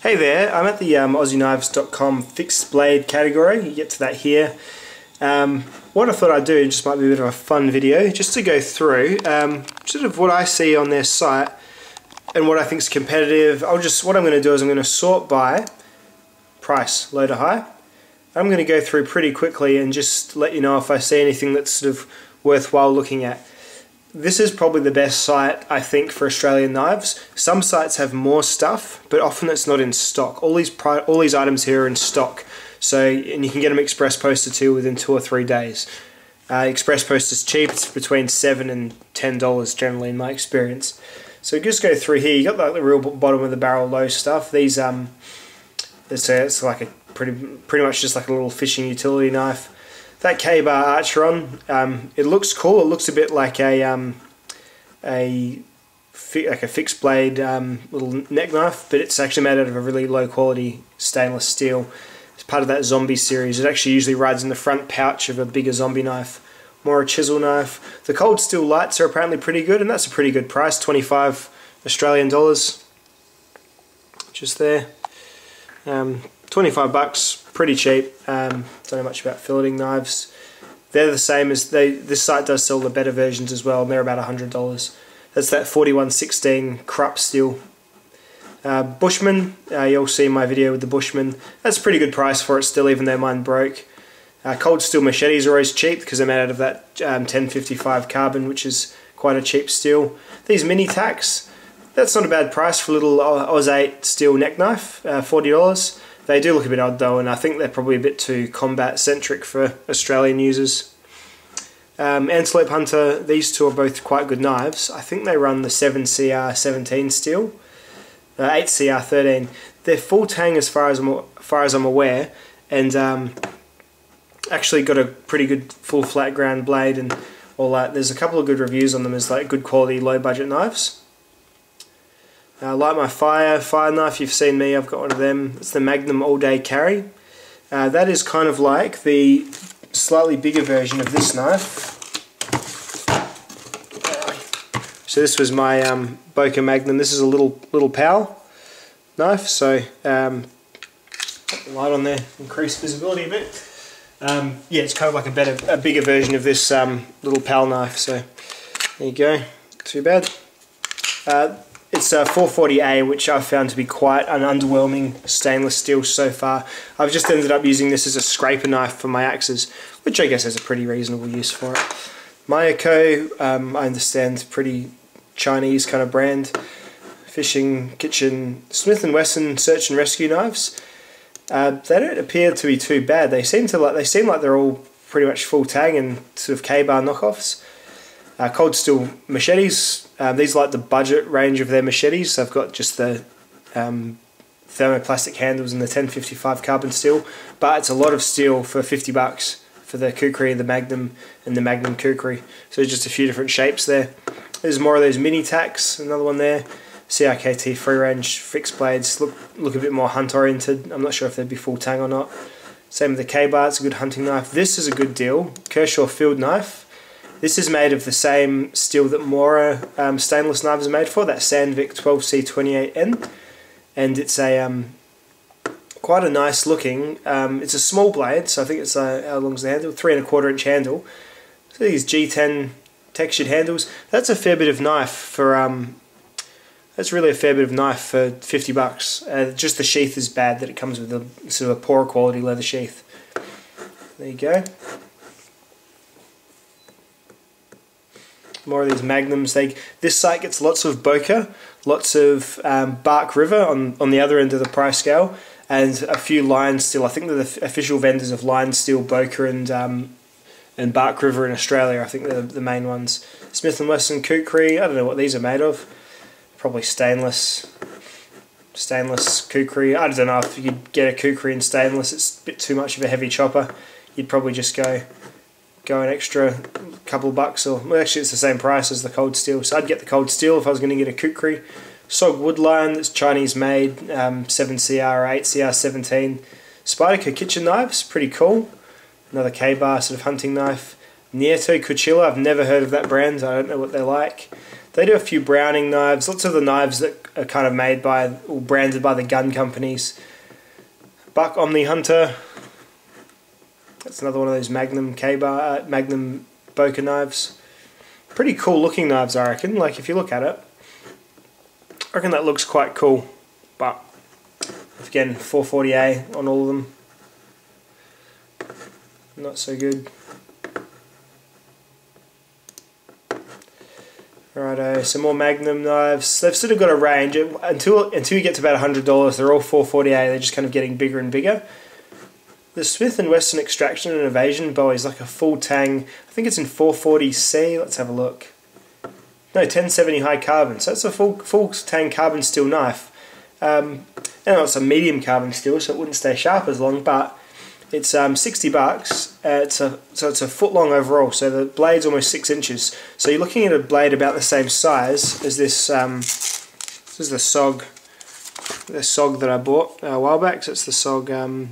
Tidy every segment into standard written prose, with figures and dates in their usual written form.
Hey there, I'm at the AussieKnives.com fixed blade category. You get to that here. What I thought I'd do, just might be a bit of a fun video, just to go through sort of what I see on their site and what I think is competitive. What I'm going to do is I'm going to sort by price, low to high. I'm going to go through pretty quickly and just let you know if I see anything that's sort of worthwhile looking at. This is probably the best site, I think, for Australian knives. Some sites have more stuff, but often it's not in stock. All these items here are in stock, and you can get them express posted to within 2 or 3 days. Express post is cheap; it's between $7 and $10 generally, in my experience. So just go through here. You got like the real bottom of the barrel low stuff. These it's like a pretty much just like a little fishing utility knife. That K-bar Archeron, it looks cool. It looks a bit like a fixed blade little neck knife, but it's actually made out of a really low quality stainless steel. It's part of that zombie series. It actually usually rides in the front pouch of a bigger zombie knife. More a chisel knife. The cold steel lights are apparently pretty good, and that's a pretty good price, 25 Australian dollars. Just there. 25 bucks. Pretty cheap. Don't know much about filleting knives. They're the same as this site does sell the better versions as well, and they're about $100. That's that 4116 Krupp steel. Bushman, you'll see my video with the Bushman. That's a pretty good price for it still, even though mine broke. Cold steel machetes are always cheap because they're made out of that 1055 carbon, which is quite a cheap steel. These mini tacks, that's not a bad price for a little Oz 8 steel neck knife, $40. They do look a bit odd though, and I think they're probably a bit too combat centric for Australian users. Antelope Hunter, these two are both quite good knives. I think they run the 7CR17 steel, 8CR13. They're full tang as far as I'm aware, and actually got a pretty good full flat ground blade and all that. There's a couple of good reviews on them as like good quality low budget knives. Light My Fire knife, you've seen me, I've got one of them. It's the Magnum All Day Carry. That is kind of like the slightly bigger version of this knife. So this was my Boca Magnum. This is a little pal knife, so put the light on there, increase visibility a bit. Yeah, it's kind of like a bigger version of this little pal knife, so there you go, too bad. It's a 440A, which I've found to be quite an underwhelming stainless steel so far. I've just ended up using this as a scraper knife for my axes, which I guess has a pretty reasonable use for it. Mayako, I understand, pretty Chinese kind of brand. Fishing, kitchen, Smith & Wesson search and rescue knives. They don't appear to be too bad. They seem like they're all pretty much full tang and sort of K-bar knockoffs. Cold steel machetes. These are like the budget range of their machetes. They've got just the thermoplastic handles and the 1055 carbon steel, but it's a lot of steel for 50 bucks for the Kukri, the Magnum, and the Magnum Kukri. So just a few different shapes there. There's more of those mini tacks. Another one there. CRKT free range fixed blades look a bit more hunt oriented. I'm not sure if they'd be full tang or not. Same with the K-bar. It's a good hunting knife. This is a good deal. Kershaw field knife. This is made of the same steel that Mora stainless knives are made for, that Sandvik 12C28N, and it's a quite a nice looking. It's a small blade, so I think it's how long's the handle? 3 1/4 inch handle. So these G10 textured handles. That's a fair bit of knife for. That's really a fair bit of knife for 50 bucks. Just the sheath is bad, that it comes with a sort of a poorer quality leather sheath. There you go. More of these Magnums. This site gets lots of Boca, lots of Bark River on the other end of the price scale, and a few Lion Steel. I think they're the official vendors of Lion Steel, Boca, and Bark River in Australia. I think they're the main ones. Smith & Wesson Kukri. I don't know what these are made of. Probably stainless Kukri. I don't know if you could get a Kukri in stainless. It's a bit too much of a heavy chopper. You'd probably just go an extra couple of bucks, or well, actually it's the same price as the cold steel, so I'd get the cold steel if I was going to get a Kukri. Sog Woodline, that's Chinese made, 7CR or 8CR17. Spyderco kitchen knives, pretty cool. Another K-bar sort of hunting knife. Nieto Cuchilla, I've never heard of that brand, I don't know what they're like. They do a few browning knives, lots of the knives that are kind of made by or branded by the gun companies. Buck Omni Hunter. That's another one of those Magnum K-bar, Magnum Boker knives. Pretty cool looking knives, I reckon. Like if you look at it, I reckon that looks quite cool. But again, 440A on all of them. Not so good. Righto, some more Magnum knives. They've sort of got a range. Until you get to about $100, they're all 440A. They're just kind of getting bigger and bigger. The Smith & Wesson Extraction and Evasion bow is like a full tang. I think it's in 440C. Let's have a look. No, 1070 high carbon. So it's a full tang carbon steel knife. And it's a medium carbon steel, so it wouldn't stay sharp as long. But it's $60. So it's a foot long overall. So the blade's almost 6 inches. So you're looking at a blade about the same size as this. This is the SOG that I bought a while back. So it's the SOG.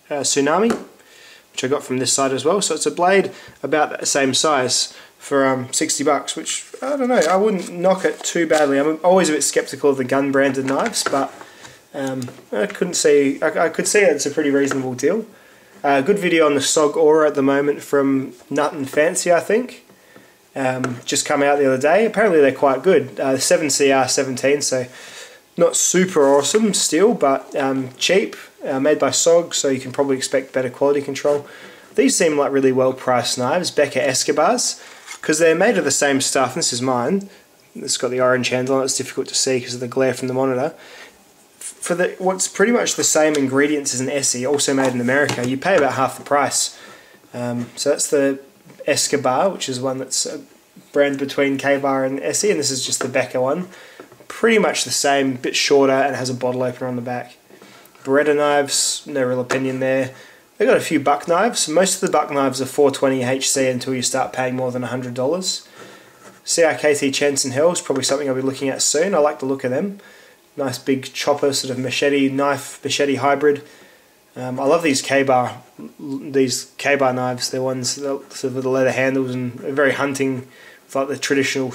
Tsunami, which I got from this side as well. So it's a blade about the same size for $60, which I don't know, I wouldn't knock it too badly. I'm always a bit skeptical of the gun branded knives, but I could see it's a pretty reasonable deal. Good video on the SOG Aura at the moment from Nut and Fancy, I think. Just come out the other day. Apparently they're quite good. 7CR17, so not super awesome still, but cheap. Made by SOG, so you can probably expect better quality control. These seem like really well priced knives, Becker Escobars, because they're made of the same stuff. This is mine. It's got the orange handle on it. It's difficult to see because of the glare from the monitor. For what's pretty much the same ingredients as an Essie, also made in America, you pay about half the price. So that's the Escobar, which is one that's a brand between K-Bar and Essie, and this is just the Becker one. Pretty much the same, bit shorter, and has a bottle opener on the back. Beretta knives, no real opinion there. They've got a few buck knives. Most of the buck knives are 420 HC until you start paying more than $100. CRKT Chance and Hell is probably something I'll be looking at soon. I like the look of them. Nice big chopper, sort of machete hybrid. I love these K-Bar knives. They're ones sort of with the leather handles and very hunting, with like the traditional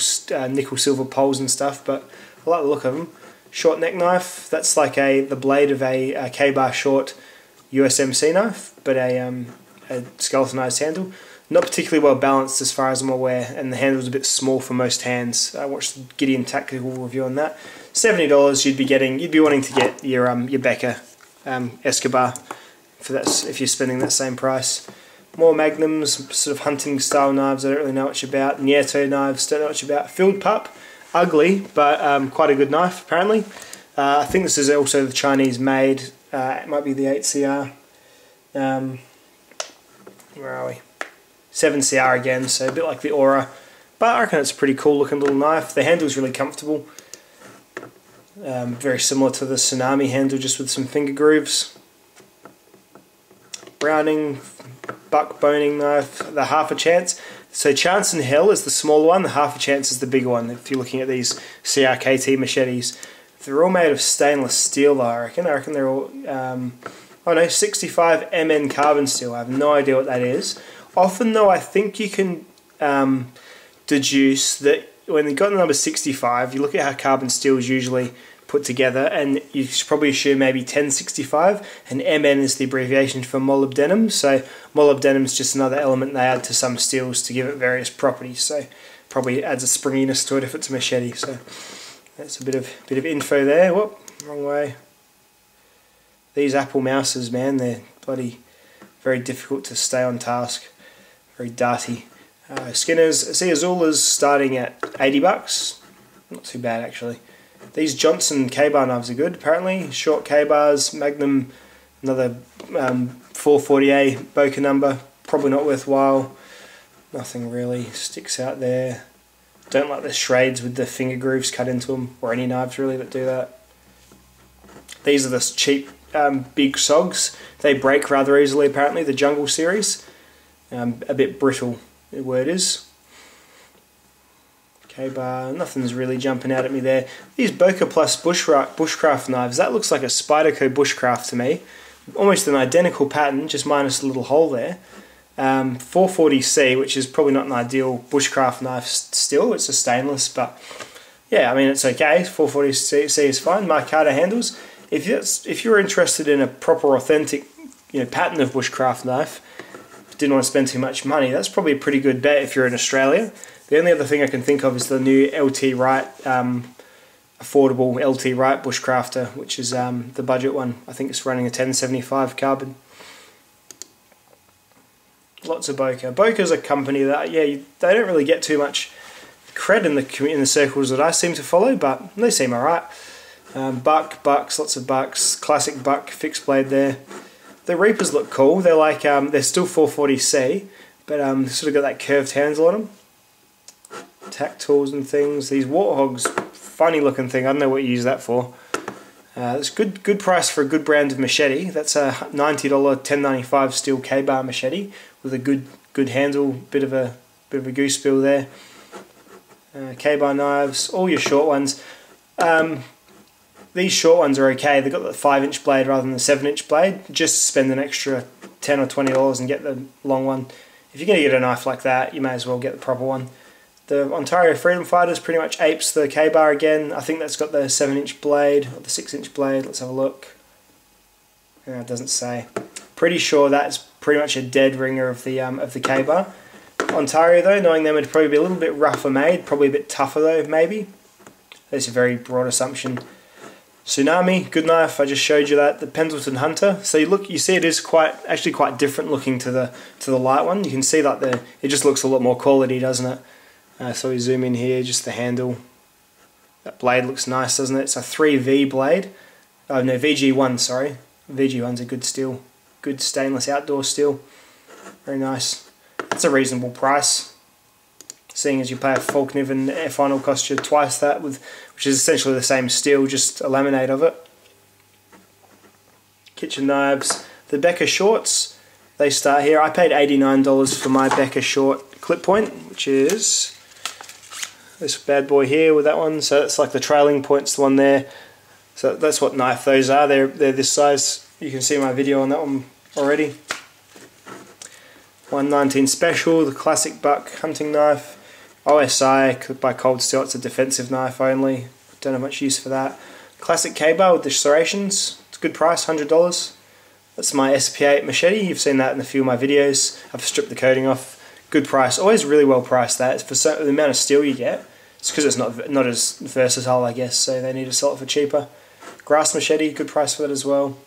nickel silver poles and stuff. But I like the look of them. Short neck knife, that's like the blade of a K-Bar short USMC knife, but a skeletonized handle. Not particularly well balanced as far as I'm aware, and the handle's a bit small for most hands. I watched the Gideon Tactical review on that. $70 you'd be wanting to get your Becker Escobar for that if you're spending that same price. More Magnums, sort of hunting style knives. I don't really know much about. Nieto knives, don't know much about. Field Pup. Ugly, but quite a good knife apparently. I think this is also the Chinese made. It might be the 8CR. Where are we? 7CR again, so a bit like the Aura. But I reckon it's a pretty cool looking little knife. The handle's really comfortable. Very similar to the Tsunami handle, just with some finger grooves. Browning, buck boning knife, the Half a Chance. So Chance and Hell is the smaller one, the Half a Chance is the bigger one. If you're looking at these CRKT machetes, they're all made of stainless steel though, I reckon. I reckon they're all, 65 MN carbon steel. I have no idea what that is. Often though, I think you can deduce that when you got the number 65, you look at how carbon steel is usually put together, and you should probably assume maybe 1065, and MN is the abbreviation for molybdenum. So molybdenum is just another element they add to some steels to give it various properties. So probably adds a springiness to it if it's a machete. So that's a bit of info there. Whoop, wrong way. These Apple mouses, man, they're bloody very difficult to stay on task. Very darty. Skinners, see Azula's starting at $80. Not too bad actually. These Johnson K-Bar knives are good apparently. Short K-Bars, Magnum, another 440A Boker number. Probably not worthwhile. Nothing really sticks out there. Don't like the shrades with the finger grooves cut into them, or any knives really that do that. These are the cheap big SOGs. They break rather easily apparently, the Jungle series. A bit brittle, the word is. K-Bar, nothing's really jumping out at me there. These Boker Plus bushcraft knives, that looks like a Spyderco bushcraft to me. Almost an identical pattern, just minus a little hole there. 440C, which is probably not an ideal bushcraft knife still. It's a stainless, but yeah, I mean it's okay. 440C is fine. Micarta handles. If you're interested in a proper, authentic, pattern of bushcraft knife, didn't want to spend too much money, that's probably a pretty good bet if you're in Australia. The only other thing I can think of is the new LT Wright, affordable LT Wright Bushcrafter, which is the budget one. I think it's running a 1075 carbon. Lots of Boca. Boca's a company that, they don't really get too much cred in the circles that I seem to follow, but they seem alright. Bucks, lots of Bucks, classic Buck fixed blade there. The Reapers look cool. They're like they're still 440C, but they've sort of got that curved handle on them. Tack tools and things. These Warthogs, funny looking thing. I don't know what you use that for. It's good price for a good brand of machete. That's a $90 1095 steel K-bar machete with a good handle, bit of a goose bill there. K-bar knives, all your short ones. These short ones are okay. They've got the 5-inch blade rather than the 7-inch blade. Just spend an extra $10 or $20 and get the long one. If you're going to get a knife like that, you may as well get the proper one. The Ontario Freedom Fighters pretty much apes the K-bar again. I think that's got the 7-inch blade or the 6-inch blade. Let's have a look. It doesn't say. Pretty sure that's pretty much a dead ringer of the K-bar. Ontario though, knowing them, would probably be a little bit rougher made, probably a bit tougher though, maybe. That's a very broad assumption. Tsunami, good knife. I just showed you that. The Pendleton Hunter. So you see, it is actually quite different looking to the light one. You can see that it just looks a lot more quality, doesn't it? So we zoom in here, just the handle. That blade looks nice, doesn't it? It's a 3V blade. Oh no, VG1. Sorry, VG1's a good steel, good stainless outdoor steel. Very nice. That's a reasonable price, seeing as you pay a Falkniven air final cost you twice that, which is essentially the same steel, just a laminate of it. Kitchen knives. The Becker shorts, they start here. I paid $89 for my Becker short clip point, which is this bad boy here with that one. So it's like the trailing point's the one there. So that's what knife those are. They're this size. You can see my video on that one already. 119 Special, the classic Buck hunting knife. OSI by Cold Steel, it's a defensive knife only. Don't have much use for that. Classic K-bar with the serrations. It's a good price, $100. That's my SP8 machete. You've seen that in a few of my videos. I've stripped the coating off. Good price. Always really well priced that. For the amount of steel you get. It's because it's not as versatile, I guess, so they need to sell it for cheaper. Grass machete, good price for that as well.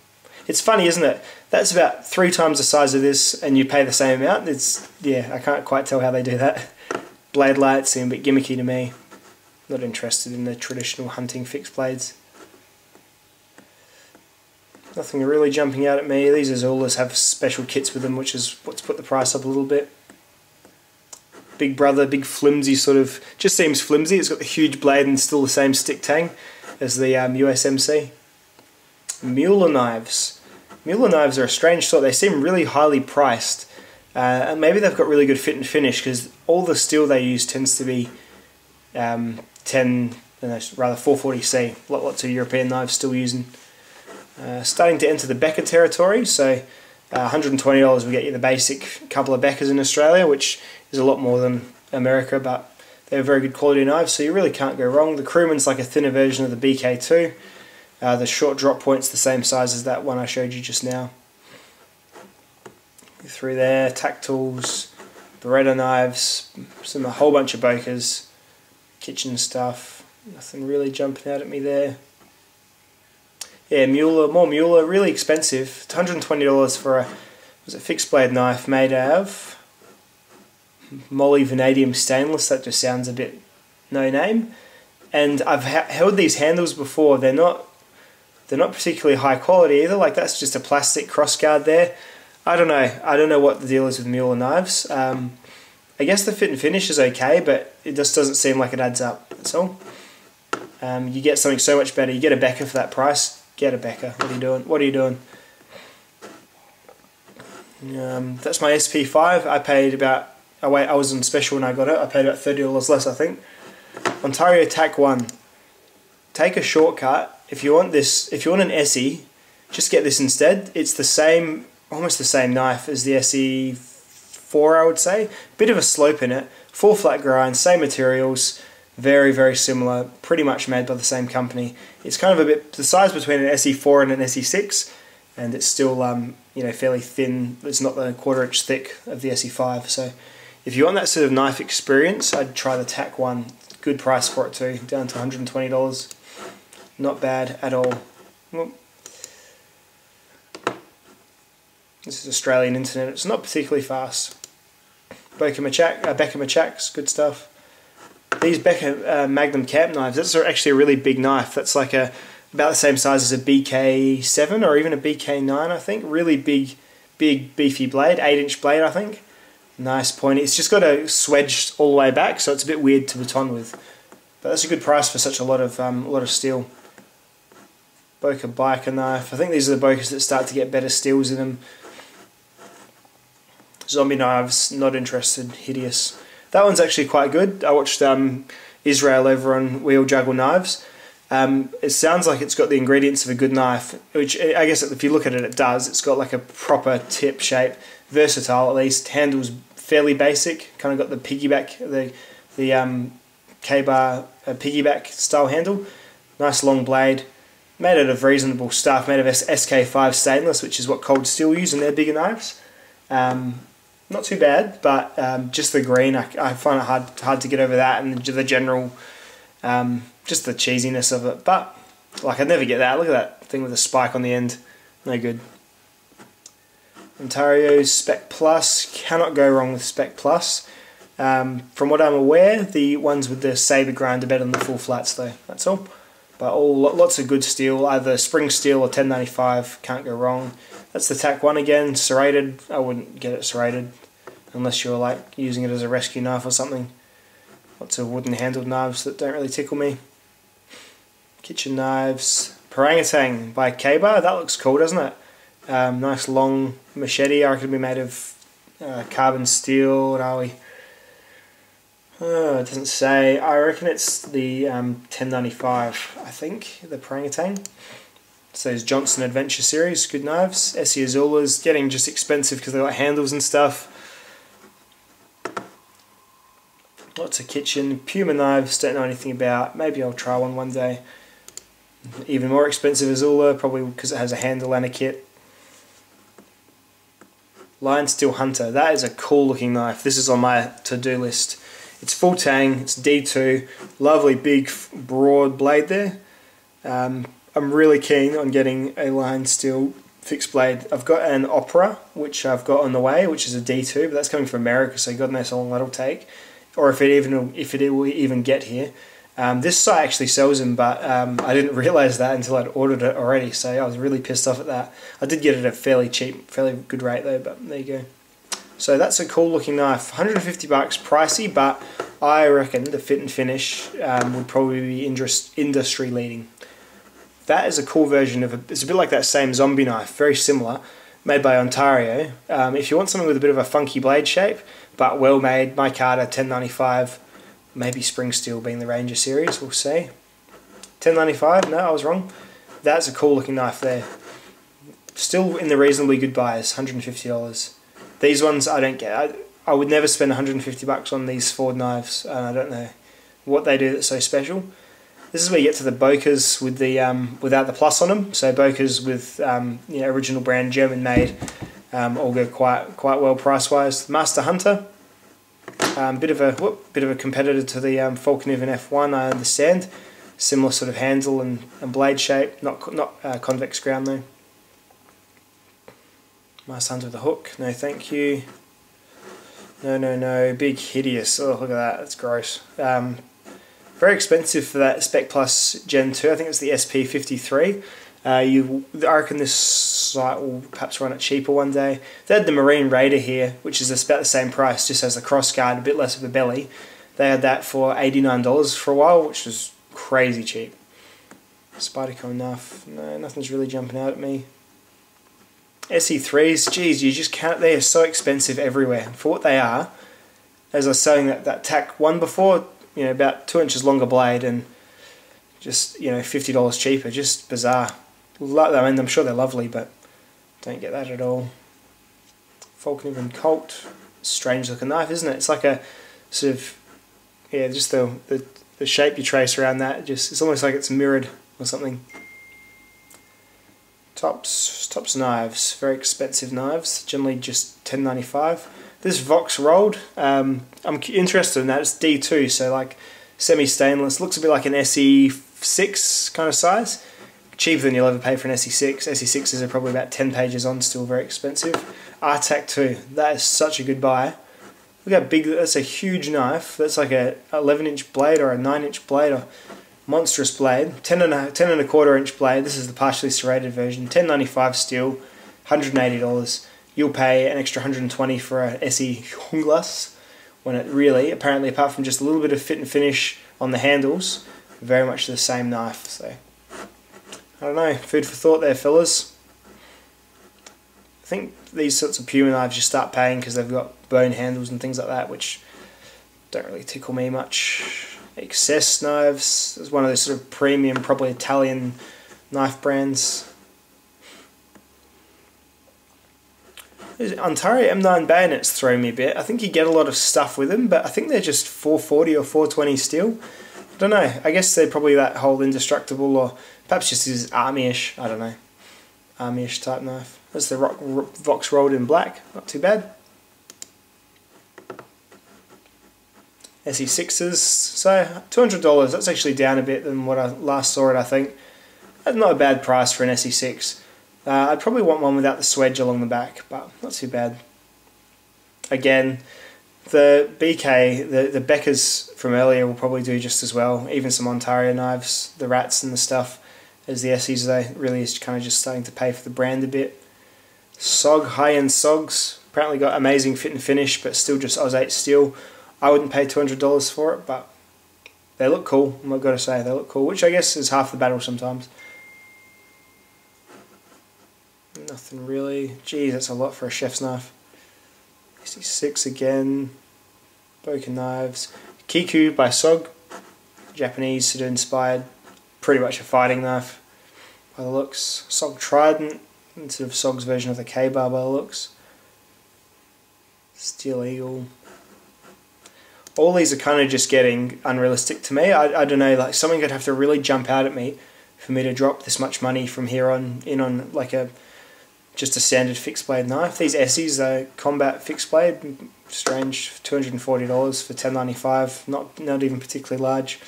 It's funny, isn't it? That's about 3 times the size of this and you pay the same amount. I can't quite tell how they do that. Blade lights seem a bit gimmicky to me. Not interested in the traditional hunting fixed blades. Nothing really jumping out at me. These Azulas have special kits with them, which is what's put the price up a little bit. Big Brother, big flimsy sort of, just seems flimsy. It's got the huge blade and still the same stick tang as the USMC. Mueller knives. Mueller knives are a strange sort. They seem really highly priced. And maybe they've got really good fit and finish because all the steel they use tends to be 440C. Lots of European knives still using. Starting to enter the Becker territory, so $120 will get you the basic couple of Beckers in Australia, which is a lot more than America, but they're very good quality knives, so you really can't go wrong. The Crewman's like a thinner version of the BK2. The short drop point's the same size as that one I showed you just now. Through there, tack tools, Beretta knives, a whole bunch of Bokers, kitchen stuff. Nothing really jumping out at me there. Yeah, more Mueller, really expensive. It's $120 for a fixed blade knife made out of moly vanadium stainless. That just sounds a bit no name. And I've held these handles before. They're not particularly high quality either. Like that's just a plastic crossguard there. I don't know what the deal is with Mueller knives. I guess the fit and finish is okay, but it just doesn't seem like it adds up. That's all. You get something so much better. You get a Becker for that price. Get a Becker. What are you doing? What are you doing? That's my SP5. I paid about. Oh wait, I was on special when I got it. I paid about $30 less, I think. Ontario Tac 1. Take a shortcut. If you want this, if you want an SE, just get this instead. It's the same, almost the same knife as the SE4, I would say. Bit of a slope in it. Full flat grind, same materials. Very, very similar, pretty much made by the same company. It's kind of a bit the size between an SE4 and an SE6, and it's still you know, fairly thin. It's not the 1/4 inch thick of the SE5. So if you want that sort of knife experience, I'd try the TAC one. Good price for it too, down to $120. Not bad at all. Well, this is Australian internet. It's not particularly fast. Becca Machak's good stuff. These Becca Magnum camp knives, that's actually a really big knife. That's like about the same size as a BK7 or even a BK9, I think. Really big, beefy blade, 8-inch blade, I think. Nice pointy. It's just got a swedge all the way back, so it's a bit weird to baton with. But that's a good price for such a lot of steel. Boca biker knife. I think these are the Bocas that start to get better steels in them. Zombie knives, not interested. Hideous. That one's actually quite good. I watched Israel over on Wheel Juggle Knives. It sounds like it's got the ingredients of a good knife, which I guess if you look at it, it does. It's got like a proper tip shape, versatile at least. Handle's fairly basic. Kind of got the piggyback, the K-bar piggyback style handle. Nice long blade. Made out of reasonable stuff. Made of SK5 stainless, which is what Cold Steel use in their bigger knives. Not too bad, but just the green, I find it hard to get over that, and the general, just the cheesiness of it. But like I'd never get that. Look at that thing with a spike on the end. No good. Ontario Spec Plus, cannot go wrong with Spec Plus. From what I'm aware, the ones with the saber grind are better than the full flats though. That's all. But lots of good steel, either spring steel or 1095. Can't go wrong. That's the TAC one again, serrated. I wouldn't get it serrated unless you're like using it as a rescue knife or something. Lots of wooden handled knives that don't really tickle me. Kitchen knives. Orangutan by K-Bar. That looks cool, doesn't it? Nice long machete. I reckon it'd be made of carbon steel. What are we? It doesn't say. I reckon it's the 1095, I think, the Orangutan. It's those Johnson Adventure series, good knives. Essie Azula's getting just expensive because they've got handles and stuff. Lots of kitchen. Puma knives, don't know anything about. Maybe I'll try one day. Even more expensive Azula, probably because it has a handle and a kit. Lion Steel Hunter, that is a cool looking knife. This is on my to-do list. It's full tang, it's D2, lovely big broad blade there. I'm really keen on getting a Lion Steel fixed blade. I've got an Opera, which I've got on the way, which is a D2, but that's coming from America, so God knows how long that'll take, or if it will even get here. This site actually sells them, but I didn't realise that until I'd ordered it already, so I was really pissed off at that. I did get it at a fairly cheap, fairly good rate though, but there you go. So that's a cool looking knife. 150 bucks, pricey, but I reckon the fit and finish would probably be industry leading. That is a cool version of it's a bit like that same zombie knife, very similar, made by Ontario. If you want something with a bit of a funky blade shape, but well made, micarta 1095, maybe spring steel being the Ranger series, we'll see. 1095, no, I was wrong. That's a cool looking knife there. Still in the reasonably good buys, $150. These ones I don't get. I would never spend 150 bucks on these Ford knives. I don't know what they do that's so special. This is where you get to the Bocas with the without the plus on them. So Bocas with original brand, German made, all go quite well price wise. Master Hunter, bit of a competitor to the Falconer and F1. I understand, similar sort of handle and blade shape, not convex ground though. Master Hunter with a hook, no thank you. No, big hideous. Oh, look at that, that's gross. Very expensive for that Spec Plus Gen 2, I think it's the SP53. I reckon this site will perhaps run it cheaper one day. They had the Marine Raider here, which is about the same price, just has the cross guard, a bit less of a belly. They had that for $89 for a while, which was crazy cheap. Spyderco enough. No, nothing's really jumping out at me. SE3s, geez, you just can't, they are so expensive everywhere. For what they are, as I was saying that TAC one before, about 2 inches longer blade and just, $50 cheaper, just bizarre. I mean, I'm sure they're lovely, but don't get that at all. Falconer and Colt, strange looking knife, isn't it? It's like a sort of, just the the shape you trace around that, it's almost like it's mirrored or something. Tops knives, very expensive knives, generally just $10.95. This Vox rolled, I'm interested in that. It's D2, so like semi-stainless, looks a bit like an SE6 kind of size. Cheaper than you'll ever pay for an SE6. SE6s are probably about 10 pages on, still very expensive. RTAC 2, that is such a good buy. Look how big, that's a huge knife. That's like a 11-inch blade or a 9-inch blade, or monstrous blade. 10 and a quarter inch blade. This is the partially serrated version. $10.95 steel, $180. You'll pay an extra $120 for a SE Hunglas, when it really, apparently, apart from just a little bit of fit and finish on the handles, very much the same knife. So I don't know, food for thought there, fellas. I think these sorts of Puma knives you start paying because they've got bone handles and things like that, which don't really tickle me much. Excess knives is one of those sort of premium, probably Italian knife brands. Ontario M9 bayonets throw me a bit. I think you get a lot of stuff with them, but I think they're just 440 or 420 steel. I don't know. I guess they're probably that whole indestructible, or perhaps just is army-ish. I don't know. Army-ish type knife. That's the Vox rolled in black. Not too bad. SE6s. So $200. That's actually down a bit than what I last saw it, I think. That's not a bad price for an SE6. I'd probably want one without the swedge along the back, but not too bad. Again, the BK, the Beckers from earlier will probably do just as well. Even some Ontario knives, the Rats and the stuff, as the SEs, though, really is kind of just starting to pay for the brand a bit. SOG, high-end SOGs, apparently got amazing fit and finish, but still just Oz 8 steel. I wouldn't pay $200 for it, but they look cool. I've got to say, they look cool, which I guess is half the battle sometimes. Nothing really. Geez, that's a lot for a chef's knife. SE6 again. Boken knives. Kiku by SOG. Japanese sort of inspired. Pretty much a fighting knife by the looks. SOG Trident. Sort of SOG's version of the K-bar by the looks. Steel Eagle. All these are kind of just getting unrealistic to me. I don't know, like something could have to really jump out at me for me to drop this much money from here on in on like just a standard fixed blade knife. These SEs though, combat fixed blade, strange, $240 for $10.95, not even particularly large.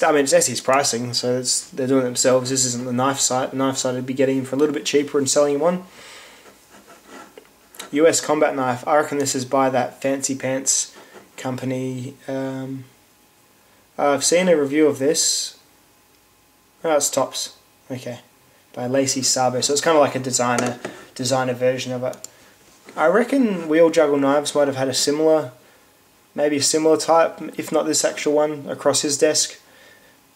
I mean, it's SE's pricing, so they're doing it themselves. This isn't the knife site. The knife site would be getting them for a little bit cheaper and selling them on. US combat knife, I reckon this is by that Fancy Pants company. I've seen a review of this. Oh, it's Tops. Okay. By Lacey Sabo. So it's kind of like a designer version of it. I reckon Wheel Juggle Knives might have had maybe a similar type, if not this actual one, across his desk.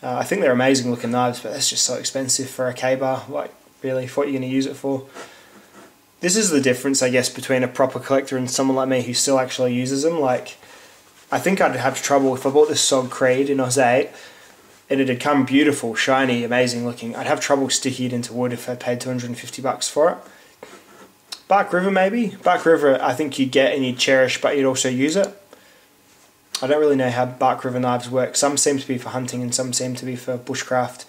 I think they're amazing looking knives, but that's just so expensive for a K-bar. Like, really, for what you're going to use it for. This is the difference, I guess, between a proper collector and someone like me who still actually uses them. Like, I think I'd have trouble if I bought this SOG Creed in Oz 8 and it had come beautiful, shiny, amazing looking. I'd have trouble sticking it into wood if I paid $250 for it. Bark River maybe. Bark River I think you'd get and you'd cherish, but you'd also use it. I don't really know how Bark River knives work. Some seem to be for hunting and some seem to be for bushcraft.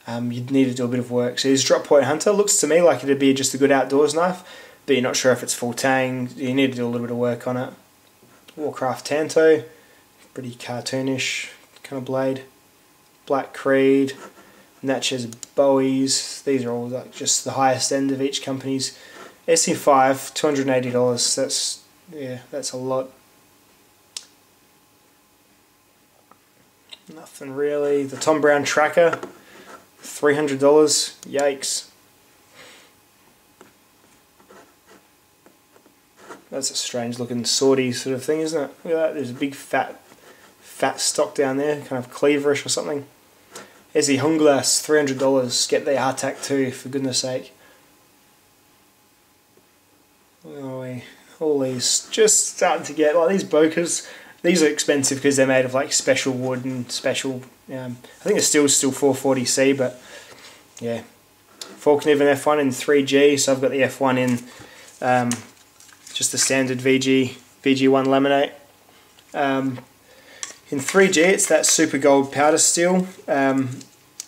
You'd need to do a bit of work. So this Drop Point Hunter looks to me like it'd be just a good outdoors knife, but you're not sure if it's full tang. You need to do a little bit of work on it. Warcraft Tanto, pretty cartoonish kind of blade. Black Creed, Natchez Bowies. These are all like just the highest end of each company's. SE5, $280. That's a lot. Nothing really. The Tom Brown Tracker, $300. Yikes. That's a strange looking swordy sort of thing, isn't it? Look at that. There's a big fat stock down there, kind of cleaverish or something. SE Hunglas, $300. Get the RTAC too, for goodness sake. Oh, all these just starting to get like these Bokers. These are expensive because they're made of like special wood and special. I think it's still 440C, but yeah. Faulkner F1 in 3G, so I've got the F1 in just the standard VG1 laminate. In 3G, it's that super gold powder steel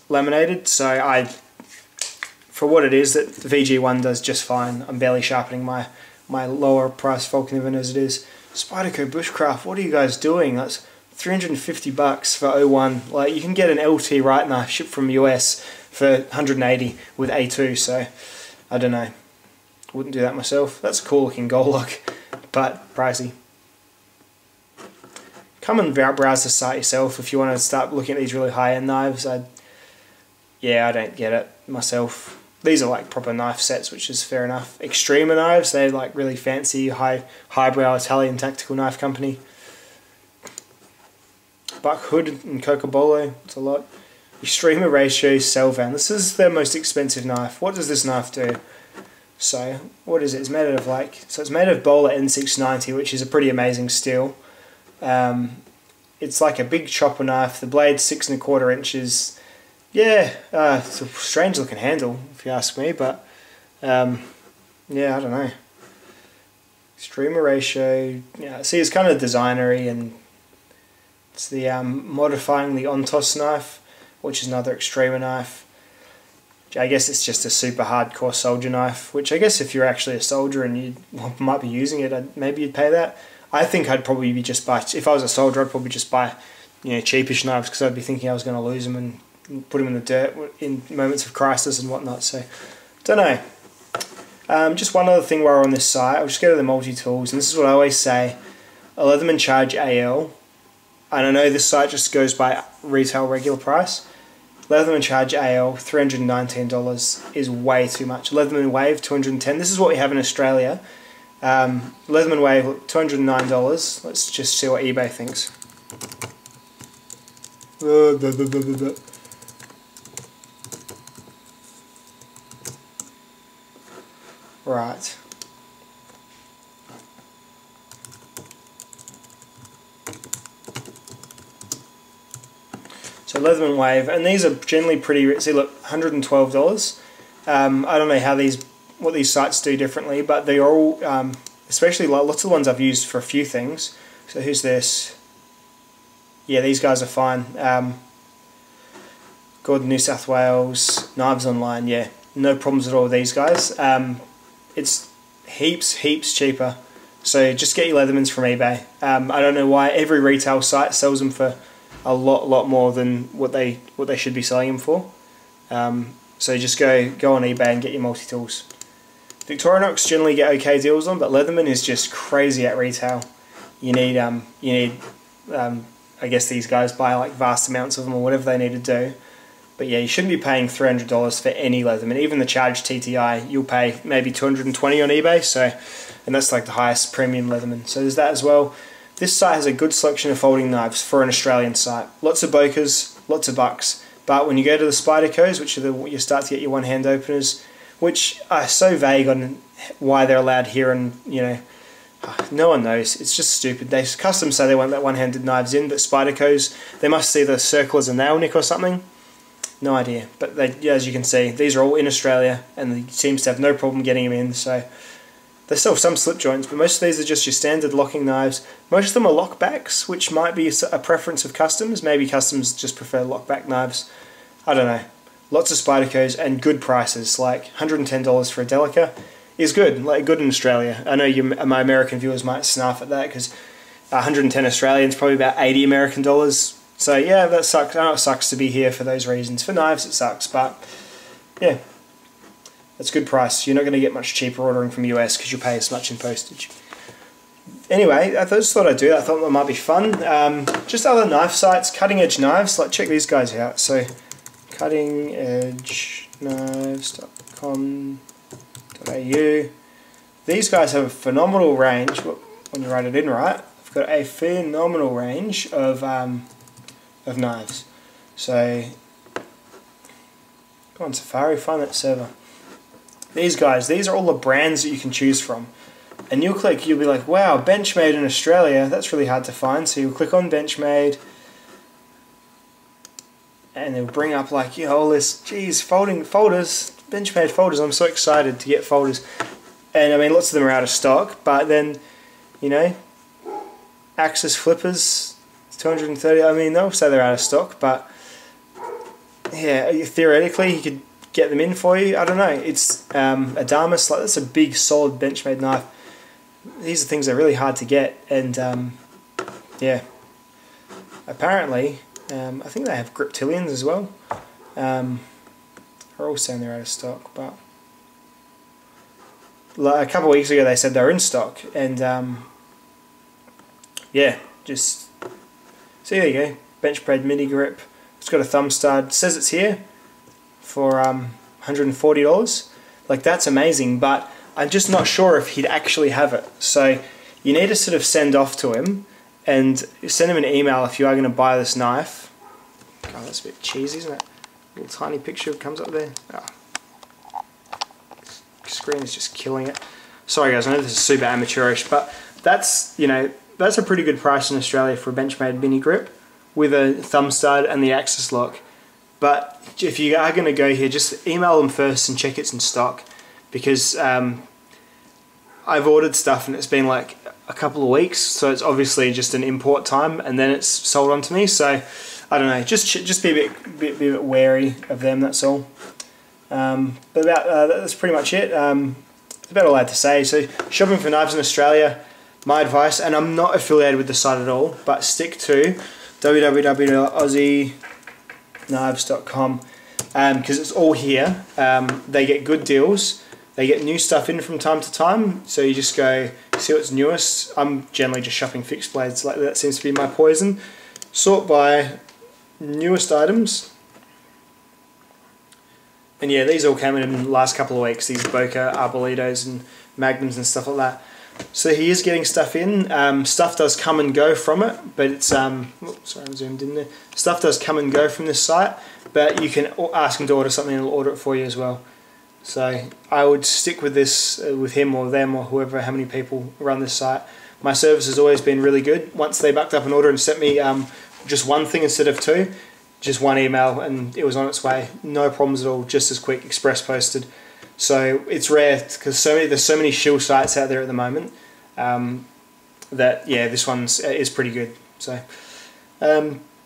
laminated. So for what it is, that the VG1 does just fine. I'm barely sharpening my lower price Falcon even as it is. Spyderco Bushcraft, what are you guys doing? That's $350 for 01. Like, you can get an LT right knife shipped from US for 180 with A2. So I don't know. Wouldn't do that myself. That's a cool looking gold lock, but pricey. Come and browse the site yourself if you want to start looking at these really high-end knives. Yeah, I don't get it myself. These are like proper knife sets, which is fair enough. Extrema knives, they're like really fancy, highbrow Italian tactical knife company. Buck Hood and Cocobolo, it's a lot. Extrema Ratio Selvan. This is their most expensive knife. What does this knife do? So, what is it? It's made out of it's made of Bowler N690, which is a pretty amazing steel. It's like a big chopper knife. The blade's 6 1/4 inches. Yeah, it's a strange looking handle if you ask me, but yeah, I don't know. Extrema Ratio. Yeah, see, it's kind of designery, and it's the modifying the Ontos knife, which is another Extrema knife. I guess it's just a super hardcore soldier knife, which I guess if you're actually a soldier and you might be using it, maybe you'd pay that. I think I'd probably be just buy, if I was a soldier, I'd probably just buy, cheapish knives, because I'd be thinking I was going to lose them and put them in the dirt in moments of crisis and whatnot. So, don't know. Just one other thing while we're on this site, I'll just go to the multi-tools, and this is what I always say, a Leatherman Charge AL, and I know this site just goes by retail regular price. Leatherman Charge AL, $319 is way too much. Leatherman Wave, $210. This is what we have in Australia. Leatherman Wave, $209. Let's just see what eBay thinks. Right. So Leatherman Wave, and these are generally pretty. See, look, $112. I don't know how what these sites do differently, but they are all, especially like lots of the ones I've used for a few things. So who's this? Yeah, these guys are fine. Gordon, New South Wales, Knives Online. Yeah, no problems at all with these guys. It's heaps cheaper. So just get your Leathermans from eBay. I don't know why every retail site sells them for a lot more than what they should be selling them for. So just go on eBay and get your multi-tools. Victorinox generally get okay deals on, but Leatherman is just crazy at retail. You need I guess these guys buy like vast amounts of them or whatever they need to do. But yeah, you shouldn't be paying $300 for any Leatherman. Even the Charge TTI, you'll pay maybe $220 on eBay. So, and that's like the highest premium Leatherman. So there's that as well. This site has a good selection of folding knives for an Australian site. Lots of Bokers, lots of Bucks. But when you go to the Spydercos, which are you start to get your one-hand openers, which are so vague on why they're allowed here, and no one knows. It's just stupid. They custom say they won't let one-handed knives in, but Spydercos, they must see the circle as a nail nick or something. No idea. But as you can see, these are all in Australia, and they seems to have no problem getting them in. So they still have some slip joints, but most of these are just your standard locking knives. Most of them are lockbacks, which might be a preference of customs. Maybe customs just prefer lockback knives. I don't know. Lots of Spydercos and good prices, like $110 for a Delica is good, like good in Australia. I know my American viewers might snuff at that because 110 Australian is probably about 80 American dollars. So yeah, that sucks. I know it sucks to be here for those reasons. For knives it sucks, but yeah, that's a good price. You're not going to get much cheaper ordering from US because you'll pay as much in postage. Anyway, I just thought I'd do that. I thought that might be fun. Just other knife sites, cutting edge knives, like check these guys out. So cuttingedgeknives.com.au. These guys have a phenomenal range. When you write it in right, I've got a phenomenal range of knives. So go on Safari, find that server. These guys, these are all the brands that you can choose from. And you'll be like, wow, Benchmade in Australia, that's really hard to find. So you'll click on Benchmade, and it'll bring up like your whole list. Geez, folders, Benchmade folders. I'm so excited to get folders. And I mean, lots of them are out of stock, but then, Axis flippers, 230. I mean, they'll say they're out of stock, but yeah, theoretically he could get them in for you. I don't know. It's a Damas, like that's a big, solid Benchmade knife. These are things that are really hard to get, and yeah. Apparently, I think they have Griptilians as well. Are all saying they're out of stock, but like a couple of weeks ago they said they were in stock, and yeah, just so there you go. Benchmade mini grip. It's got a thumb stud. It says it's here for $140. Like, that's amazing, but I'm just not sure if he'd actually have it. So you need to sort of send off to him and send him an email if you are going to buy this knife. God, that's a bit cheesy, isn't it? Little tiny picture comes up there. Oh. Screen is just killing it. Sorry guys, I know this is super amateurish, but that's, you know, that's a pretty good price in Australia for a Benchmade mini grip with a thumb stud and the axis lock. But if you are going to go here, just email them first and check it's in stock, because I've ordered stuff and it's been like a couple of weeks, so it's obviously just an import time, and then it's sold on to me. So I don't know, just be a bit wary of them. That's all. But that's pretty much it. That's about all I had to say. So shopping for knives in Australia, my advice, and I'm not affiliated with the site at all, but stick to www.aussieknives.com, because it's all here. They get good deals. They get new stuff in from time to time, so you just go see what's newest. I'm generally just shopping fixed blades, like that seems to be my poison. Sort by newest items. And yeah, these all came in the last couple of weeks, these Boca Arbolitos and Magnums and stuff like that. So he is getting stuff in. Stuff does come and go from it, but it's sorry, I'm zoomed in there. Stuff does come and go from this site, but you can ask him to order something and he'll order it for you as well. So I would stick with this, with him or them or whoever, how many people run this site. My service has always been really good. Once they backed up an order and sent me just one thing instead of two, just one email, and it was on its way. No problems at all, just as quick, express posted. So it's rare, because there's so many shill sites out there at the moment, that yeah, this one is pretty good. So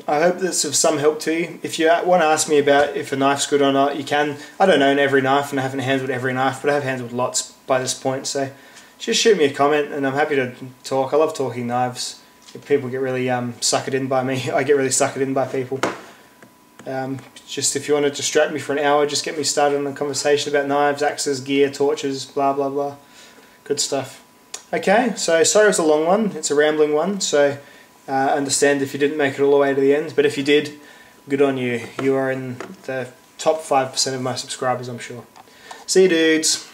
I hope that's of some help to you. If you want to ask me about if a knife's good or not, you can. I don't own every knife and I haven't handled every knife, but I have handled lots by this point. So just shoot me a comment and I'm happy to talk. I love talking knives. If people get really suckered in by me, I get really suckered in by people. Just if you want to distract me for an hour, just get me started on a conversation about knives, axes, gear, torches, blah blah blah. Good stuff. Okay, so sorry it was a long one. It's a rambling one, so I understand if you didn't make it all the way to the end, but if you did, good on you. You are in the top 5% of my subscribers, I'm sure. See you dudes.